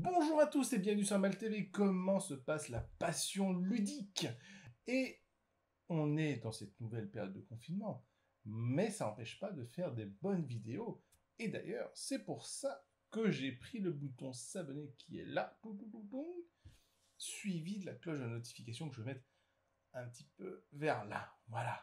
Bonjour à tous et bienvenue sur Mal TV. Comment se passe la passion ludique? Et on est dans cette nouvelle période de confinement, mais ça n'empêche pas de faire des bonnes vidéos. Et d'ailleurs, c'est pour ça que j'ai pris le bouton s'abonner qui est là, suivi de la cloche de notification que je vais mettre un petit peu vers là. Voilà.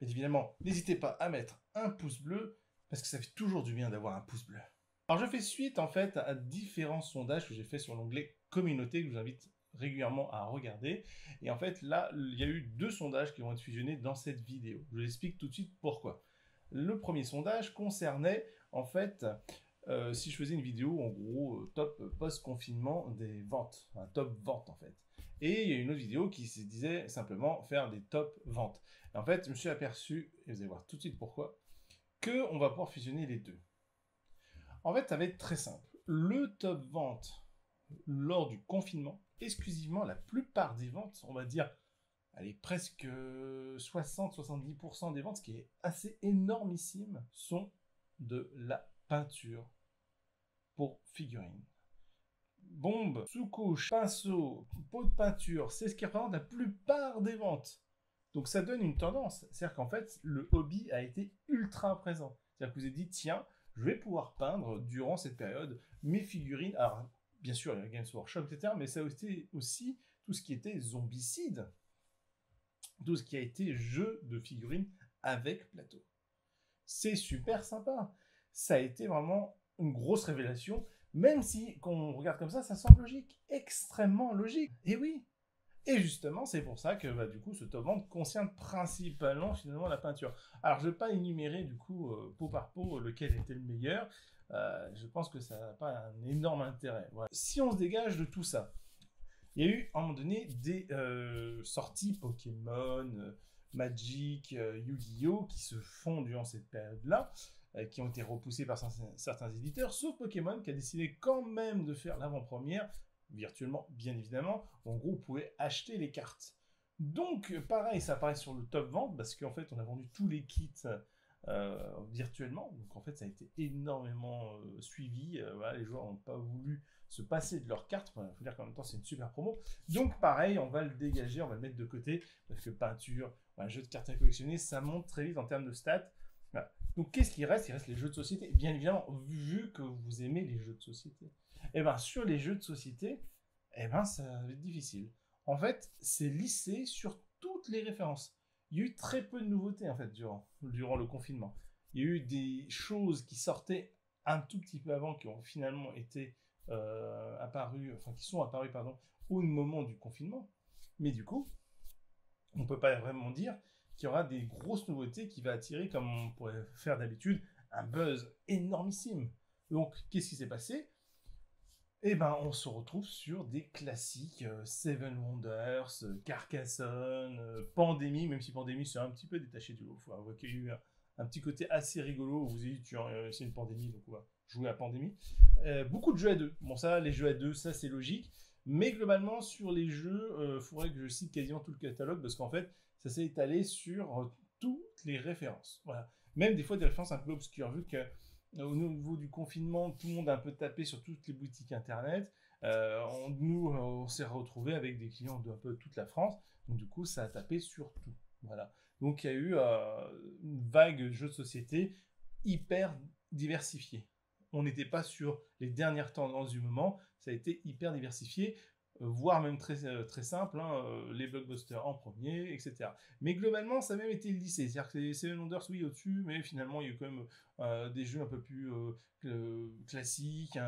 Bien évidemment, n'hésitez pas à mettre un pouce bleu, parce que ça fait toujours du bien d'avoir un pouce bleu. Alors je fais suite en fait à différents sondages que j'ai fait sur l'onglet communauté que je vous invite régulièrement à regarder. Et en fait là, il y a eu deux sondages qui vont être fusionnés dans cette vidéo. Je vous explique tout de suite pourquoi. Le premier sondage concernait en fait si je faisais une vidéo en gros top post-confinement des ventes, un top vente en fait. Et il y a une autre vidéo qui se disait simplement faire des top ventes. Et en fait, je me suis aperçu, et vous allez voir tout de suite pourquoi, qu'on va pouvoir fusionner les deux. En fait, ça va être très simple. Le top vente lors du confinement, exclusivement la plupart des ventes, on va dire, allez, presque 60-70% des ventes, ce qui est assez énormissime, sont de la peinture pour figurines. Bombe, sous-couche, pinceau, pot de peinture, c'est ce qui représente la plupart des ventes. Donc ça donne une tendance. C'est-à-dire qu'en fait, le hobby a été ultra présent. C'est-à-dire que vous avez dit, tiens, je vais pouvoir peindre durant cette période mes figurines. Alors, bien sûr, il y a Games Workshop, etc. Mais ça a été aussi tout ce qui était zombicide. Tout ce qui a été jeu de figurines avec plateau. C'est super sympa. Ça a été vraiment une grosse révélation. Même si, quand on regarde comme ça semble logique. Extrêmement logique. Et oui. Et justement, c'est pour ça que du coup, ce top vente concerne principalement finalement la peinture. Alors, je ne vais pas énumérer du coup pot par pot lequel était le meilleur. Je pense que ça n'a pas un énorme intérêt. Voilà. Si on se dégage de tout ça, il y a eu à un moment donné des sorties Pokémon, Magic, Yu-Gi-Oh! Qui se font durant cette période-là, qui ont été repoussés par certains éditeurs, sauf Pokémon qui a décidé quand même de faire l'avant-première, virtuellement bien évidemment. En gros, vous pouvez acheter les cartes. Donc pareil, ça apparaît sur le top vente parce qu'en fait on a vendu tous les kits virtuellement. Donc en fait ça a été énormément suivi. Voilà, les joueurs n'ont pas voulu se passer de leurs cartes. Il faut dire qu'en même temps c'est une super promo. Donc pareil, on va le dégager, on va le mettre de côté parce que peinture, un jeu de cartes à collectionner, ça monte très vite en termes de stats. Voilà. Donc qu'est-ce qui reste? Il reste les jeux de société. Bien évidemment, vu que vous aimez les jeux de société. Et bien sur les jeux de société, ça va être difficile. En fait, c'est lissé sur toutes les références. Il y a eu très peu de nouveautés en fait durant le confinement. Il y a eu des choses qui sortaient un tout petit peu avant, qui ont finalement été qui sont apparues au moment du confinement. Mais du coup, on ne peut pas vraiment dire qu'il y aura des grosses nouveautés qui va attirer, comme on pourrait faire d'habitude, un buzz énormissime. Donc, qu'est-ce qui s'est passé? On se retrouve sur des classiques, Seven Wonders, Carcassonne, Pandémie, même si Pandémie c'est un petit peu détaché du lot. Il faut avouer qu'il y a eu un petit côté assez rigolo où vous avez dit, c'est une pandémie, donc on va jouer à Pandémie. Beaucoup de jeux à deux. Bon, ça, les jeux à deux, ça c'est logique. Mais globalement, sur les jeux, il faudrait que je cite quasiment tout le catalogue parce qu'en fait, ça s'est étalé sur toutes les références. Voilà. Même des fois des références un peu obscures, vu que au niveau du confinement, tout le monde a un peu tapé sur toutes les boutiques internet. On s'est retrouvé avec des clients de un peu toute la France. Donc du coup, ça a tapé sur tout. Voilà. Donc il y a eu une vague de jeux de société hyper diversifiée. On n'était pas sur les dernières tendances du moment. Ça a été hyper diversifié, voire même très simple, les blockbusters en premier, etc. Mais globalement, ça a même été lissé. C'est-à-dire que les Seven Wonders, oui, au-dessus, mais finalement, il y a eu quand même des jeux un peu plus classiques.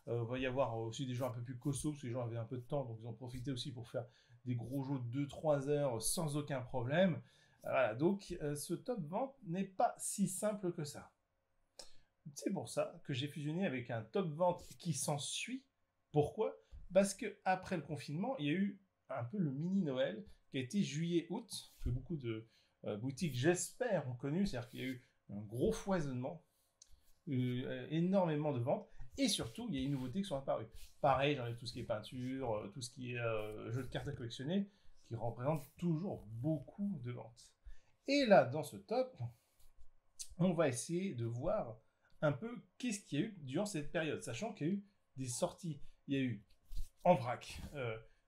Il va y avoir aussi des jeux un peu plus costauds, parce que les gens avaient un peu de temps, donc ils ont profité aussi pour faire des gros jeux de 2-3 heures sans aucun problème. Voilà, donc ce top vente n'est pas si simple que ça. C'est pour ça que j'ai fusionné avec un top vente qui s'ensuit. Pourquoi? Parce que après le confinement, il y a eu un peu le mini Noël qui a été juillet-août, que beaucoup de boutiques, j'espère, ont connu. C'est-à-dire qu'il y a eu un gros foisonnement, énormément de ventes, et surtout, il y a une nouveauté qui sont apparues. Pareil, j'en ai tout ce qui est peinture, tout ce qui est jeu de cartes à collectionner, qui représente toujours beaucoup de ventes. Et là, dans ce top, on va essayer de voir un peu qu'est-ce qu'il y a eu durant cette période, sachant qu'il y a eu des sorties il y a eu en vrac,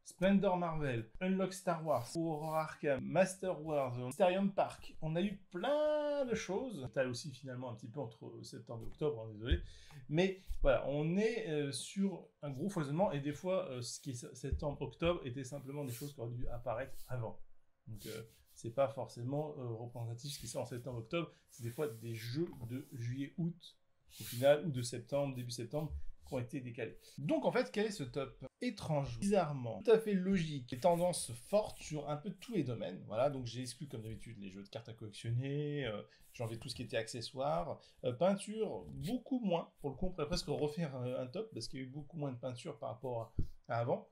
Splendor Marvel, Unlock Star Wars, Horror Arkham, Master Wars, Mysterium Park. On a eu plein de choses. T'as aussi finalement un petit peu entre septembre et octobre, hein, désolé. Mais voilà, on est sur un gros foisonnement et des fois, ce qui est septembre-octobre était simplement des choses qui auraient dû apparaître avant. Donc c'est pas forcément représentatif ce qui sort en septembre-octobre. C'est des fois des jeux de juillet-août au final, ou de septembre, début septembre, qui ont été décalés. Donc en fait, quel est ce top? Étrange, bizarrement, tout à fait logique, et tendance forte sur un peu tous les domaines. Voilà, donc j'ai exclu comme d'habitude les jeux de cartes à collectionner, j'ai enlevé tout ce qui était accessoires, peinture, beaucoup moins. Pour le coup, on pourrait presque refaire un top, parce qu'il y a eu beaucoup moins de peinture par rapport à avant.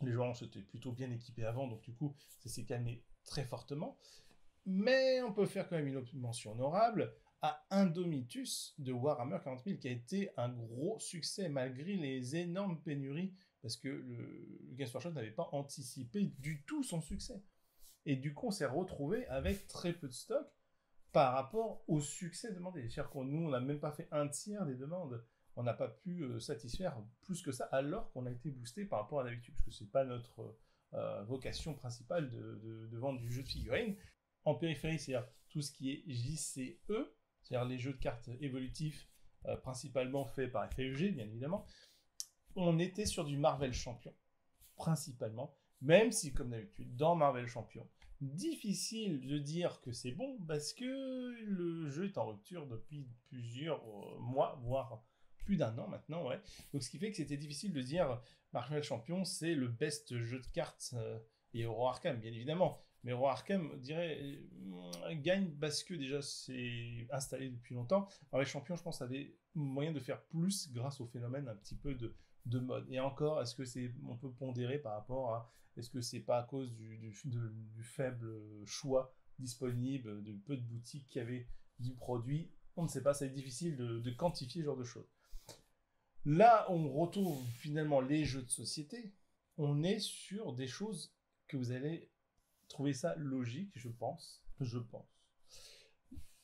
Les joueurs s'étaient plutôt bien équipés avant, donc du coup, ça s'est calmé très fortement. Mais on peut faire quand même une mention honorable à Indomitus de Warhammer 40 000, qui a été un gros succès malgré les énormes pénuries, parce que le Games Workshop n'avait pas anticipé du tout son succès. Et du coup, on s'est retrouvé avec très peu de stock par rapport au succès demandé. C'est-à-dire que nous, on n'a même pas fait un tiers des demandes. On n'a pas pu satisfaire plus que ça, alors qu'on a été boosté par rapport à d'habitude, parce que c'est pas notre vocation principale de vendre du jeu de figurines. En périphérie, c'est-à-dire tout ce qui est JCE, c'est-à-dire les jeux de cartes évolutifs, principalement faits par FFG, bien évidemment. On était sur du Marvel Champion, principalement, même si, comme d'habitude, dans Marvel Champion, difficile de dire que c'est bon, parce que le jeu est en rupture depuis plusieurs mois, voire plus d'un an maintenant, ouais. Donc ce qui fait que c'était difficile de dire Marvel Champion, c'est le best jeu de cartes, et Horror Arkham, bien évidemment. Mais Horror Arkham, je dirais, gagne parce que déjà c'est installé depuis longtemps. Marvel Champion, je pense, avait moyen de faire plus grâce au phénomène un petit peu de mode. Et encore, est-ce que on peut pondérer par rapport à, est-ce que c'est pas à cause du faible choix disponible, de peu de boutiques qui avaient du produit? On ne sait pas, c'est difficile de quantifier ce genre de choses. Là, on retrouve finalement les jeux de société. On est sur des choses que vous allez trouver ça logique, je pense.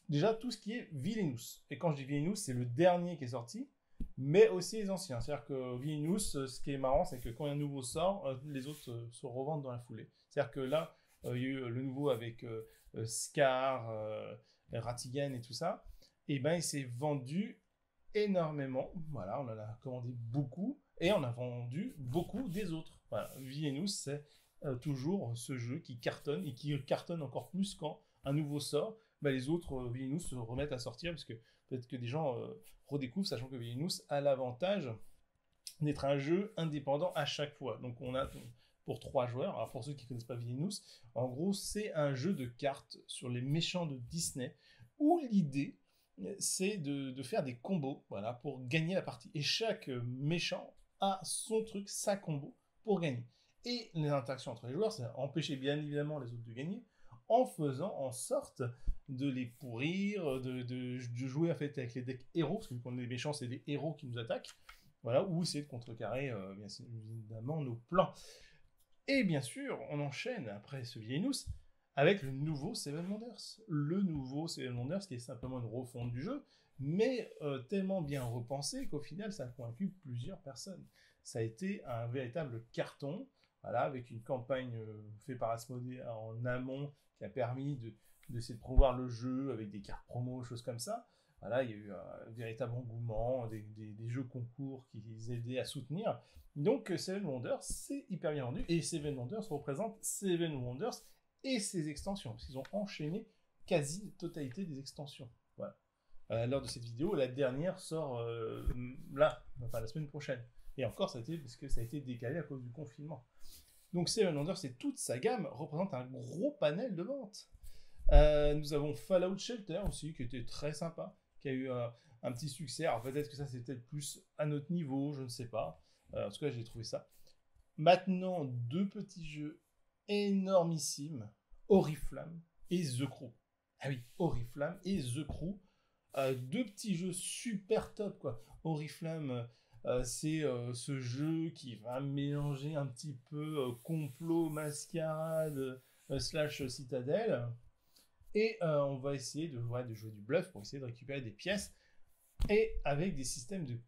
Déjà, tout ce qui est Villainous. Et quand je dis Villainous, c'est le dernier qui est sorti, mais aussi les anciens. C'est-à-dire que Villainous, ce qui est marrant, c'est que quand un nouveau sort, les autres se revendent dans la foulée. C'est-à-dire que là, il y a eu le nouveau avec Scar, Ratigan et tout ça. Et ben, il s'est vendu énormément. Voilà, on en a commandé beaucoup. Et on a vendu beaucoup des autres. Voilà, Villainous, c'est toujours ce jeu qui cartonne et qui cartonne encore plus quand un nouveau sort. Bah, les autres Villainous se remettent à sortir parce que peut-être que des gens redécouvrent, sachant que Villainous a l'avantage d'être un jeu indépendant à chaque fois. Donc on a pour 3 joueurs, alors pour ceux qui ne connaissent pas Villainous, en gros c'est un jeu de cartes sur les méchants de Disney où l'idée c'est de faire des combos, voilà, pour gagner la partie. Et chaque méchant a son truc, sa combo pour gagner. Et les interactions entre les joueurs, c'est empêcher bien évidemment les autres de gagner, en faisant en sorte de les pourrir, de jouer en fait avec les decks héros, parce que quand les méchants, c'est des héros qui nous attaquent, voilà, ou essayer de contrecarrer bien évidemment nos plans. Et bien sûr, on enchaîne après ce Villainous avec le nouveau Seven Wonders. Le nouveau Seven Wonders qui est simplement une refonte du jeu, mais tellement bien repensé qu'au final, ça a convaincu plusieurs personnes. Ça a été un véritable carton, voilà, avec une campagne faite par Asmodée en amont qui a permis d'essayer de promouvoir le jeu avec des cartes promo, choses comme ça. Voilà, il y a eu un véritable engouement, des jeux concours qui les aidaient à soutenir. Donc Seven Wonders, c'est hyper bien vendu. Et Seven Wonders représente Seven Wonders et ses extensions, parce qu'ils ont enchaîné quasi la totalité des extensions. Voilà. Lors de cette vidéo, la dernière sort là, enfin la semaine prochaine. Et encore, ça a été parce que ça a été décalé à cause du confinement. Donc Seven Wonders et toute sa gamme représente un gros panel de ventes. Nous avons Fallout Shelter aussi, qui était très sympa, qui a eu un petit succès. Alors peut-être que ça c'était plus à notre niveau, je ne sais pas. En tout cas, j'ai trouvé ça. Maintenant, 2 petits jeux énormissimes, Oriflamme et The Crew. Ah oui, Oriflamme et The Crew. 2 petits jeux super top, quoi. Oriflamme, c'est ce jeu qui va mélanger un petit peu complot, mascarade, slash citadelle. Et on va essayer de jouer du bluff pour essayer de récupérer des pièces. Et avec des systèmes de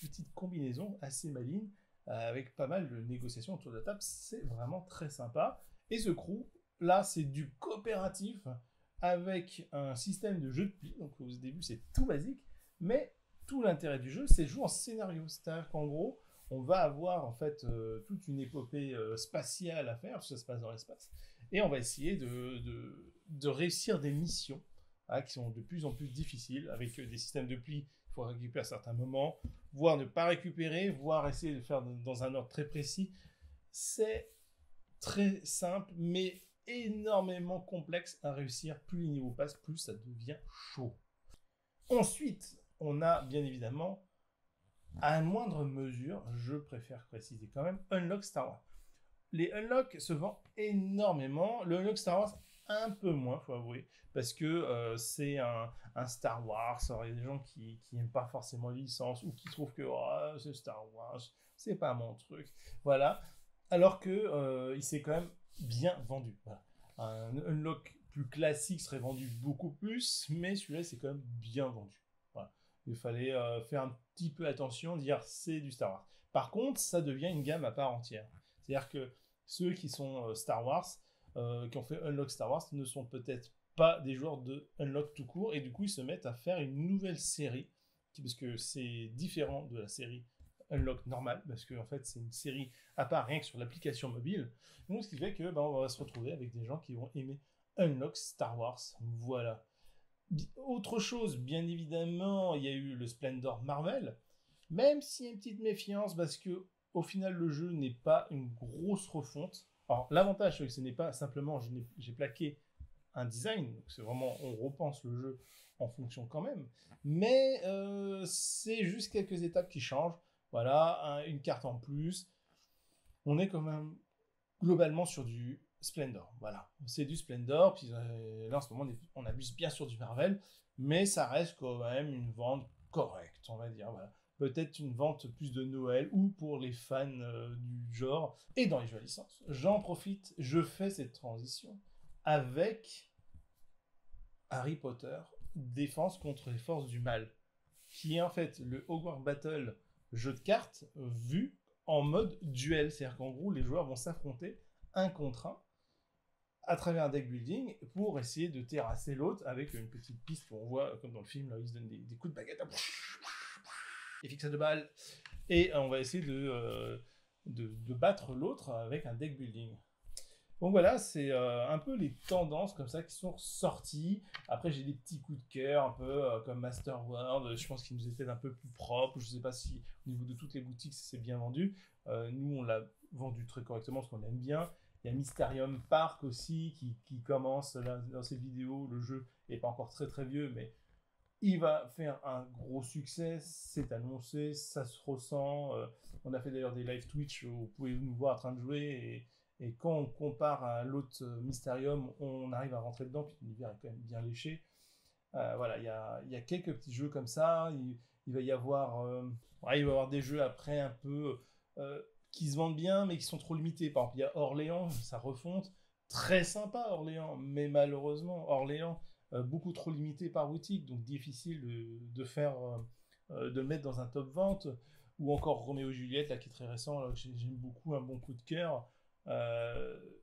petites combinaisons assez malignes, avec pas mal de négociations autour de la table. C'est vraiment très sympa. Et ce crew, là, c'est du coopératif avec un système de jeu de pli. Donc au début, c'est tout basique, mais tout l'intérêt du jeu, c'est de jouer en scénario. C'est-à-dire qu'en gros, on va avoir en fait toute une épopée spatiale à faire, parce que ça se passe dans l'espace, et on va essayer de réussir des missions qui sont de plus en plus difficiles, avec des systèmes de pli. Il faut récupérer à certains moments, voire ne pas récupérer, voire essayer de faire dans un ordre très précis. C'est très simple, mais énormément complexe à réussir. Plus les niveaux passent, plus ça devient chaud. Ensuite, on a bien évidemment, à moindre mesure, je préfère préciser quand même, Unlock Star Wars. Les Unlock se vendent énormément. Le Unlock Star Wars, un peu moins, faut avouer, parce que c'est un Star Wars. Alors, il y a des gens qui n'aiment pas forcément la licence ou qui trouvent que oh, c'est Star Wars, c'est pas mon truc. Voilà. Alors que il s'est quand même bien vendu. Voilà. Un Unlock plus classique serait vendu beaucoup plus, mais celui-là, c'est quand même bien vendu. Voilà. Il fallait faire un petit peu attention, dire c'est du Star Wars. Par contre, ça devient une gamme à part entière. C'est-à-dire que ceux qui sont Star Wars, qui ont fait Unlock Star Wars, ne sont peut-être pas des joueurs de Unlock tout court, et du coup ils se mettent à faire une nouvelle série, parce que c'est différent de la série Unlock normale, parce que en fait c'est une série à part, rien que sur l'application mobile. Donc ce qui fait que on va se retrouver avec des gens qui vont aimer Unlock Star Wars. Voilà. Autre chose, bien évidemment, il y a eu le Splendor Marvel, même s'il y a une petite méfiance, parce que au final, le jeu n'est pas une grosse refonte. Alors, l'avantage, c'est que ce n'est pas simplement, j'ai plaqué un design, donc c'est vraiment, on repense le jeu en fonction quand même, mais c'est juste quelques étapes qui changent. Voilà, une carte en plus. On est quand même globalement sur du Splendor. Voilà, c'est du Splendor, puis là en ce moment, on abuse bien sur du Marvel, mais ça reste quand même une vente correcte, on va dire. Voilà. Peut-être une vente plus de Noël ou pour les fans du genre et dans les jeux à licence. J'en profite, je fais cette transition avec Harry Potter, Défense contre les forces du mal, qui est en fait le Hogwarts Battle jeu de cartes vu en mode duel. C'est-à-dire qu'en gros, les joueurs vont s'affronter un contre un à travers un deck building pour essayer de terrasser l'autre avec une petite piste qu'on voit comme dans le film, là, ils se donnent des coups de baguette. Et fixe de balles. Et on va essayer de battre l'autre avec un deck building. Donc voilà, c'est un peu les tendances comme ça qui sont sorties. Après, j'ai des petits coups de cœur, un peu comme Master World. Je pense qu'il nous était un peu plus propre. Je ne sais pas si au niveau de toutes les boutiques, c'est bien vendu. Nous, on l'a vendu très correctement parce qu'on aime bien. Il y a Mysterium Park aussi qui commence là, dans cette vidéo. Le jeu n'est pas encore très très vieux, mais il va faire un gros succès, c'est annoncé, ça se ressent. On a fait d'ailleurs des live Twitch où vous pouvez nous voir en train de jouer. Et quand on compare à l'autre Mysterium, on arrive à rentrer dedans, puis l'univers est quand même bien léché. Voilà, il y a quelques petits jeux comme ça. Il va y avoir des jeux après un peu qui se vendent bien, mais qui sont trop limités. Par exemple, il y a Orléans, ça refonte. Très sympa Orléans, mais malheureusement, Orléans, beaucoup trop limité par boutique, donc difficile de le mettre dans un top vente. Ou encore Roméo et Juliette, là, qui est très récent, là, j'aime beaucoup, un bon coup de cœur.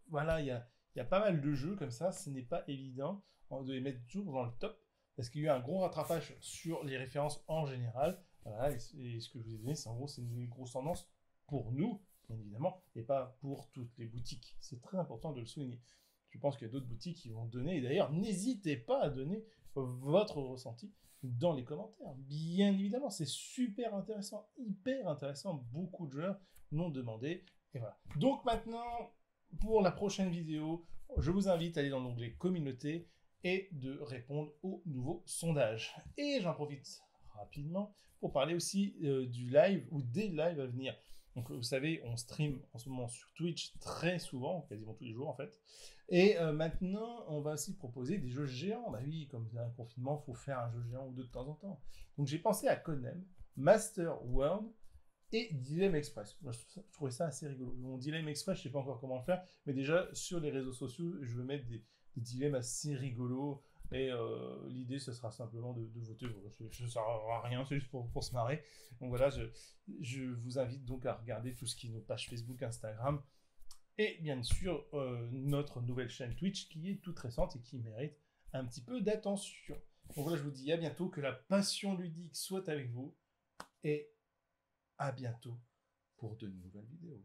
Voilà, il y a pas mal de jeux comme ça, ce n'est pas évident de les mettre toujours dans le top, parce qu'il y a eu un gros rattrapage sur les références en général. Voilà, et ce que je vous ai donné, c'est en gros, c'est une grosse tendance pour nous, bien évidemment, et pas pour toutes les boutiques. C'est très important de le souligner. Je pense qu'il y a d'autres boutiques qui vont donner, et d'ailleurs, n'hésitez pas à donner votre ressenti dans les commentaires. Bien évidemment, c'est super intéressant, hyper intéressant. Beaucoup de joueurs l'ont demandé. Et voilà. Donc maintenant, pour la prochaine vidéo, je vous invite à aller dans l'onglet communauté et de répondre aux nouveaux sondages. Et j'en profite rapidement pour parler aussi du live ou des lives à venir. Donc vous savez, on stream en ce moment sur Twitch très souvent, quasiment tous les jours en fait. Et maintenant, on va aussi proposer des jeux géants. Bah oui, comme il y a un confinement, il faut faire un jeu géant ou deux de temps en temps. Donc j'ai pensé à Conem, Master World et Dilemme Express. Moi, je trouvais ça assez rigolo. Mon Dilemme Express, je ne sais pas encore comment le faire, mais déjà sur les réseaux sociaux, je veux mettre des dilemmes assez rigolos Et l'idée, ce sera simplement de voter. Voilà, ça ne sert à rien, c'est juste pour se marrer. Donc voilà, je vous invite donc à regarder tout ce qui est nos pages Facebook, Instagram, et bien sûr notre nouvelle chaîne Twitch qui est toute récente et qui mérite un petit peu d'attention. Donc voilà, je vous dis à bientôt, que la passion ludique soit avec vous, et à bientôt pour de nouvelles vidéos.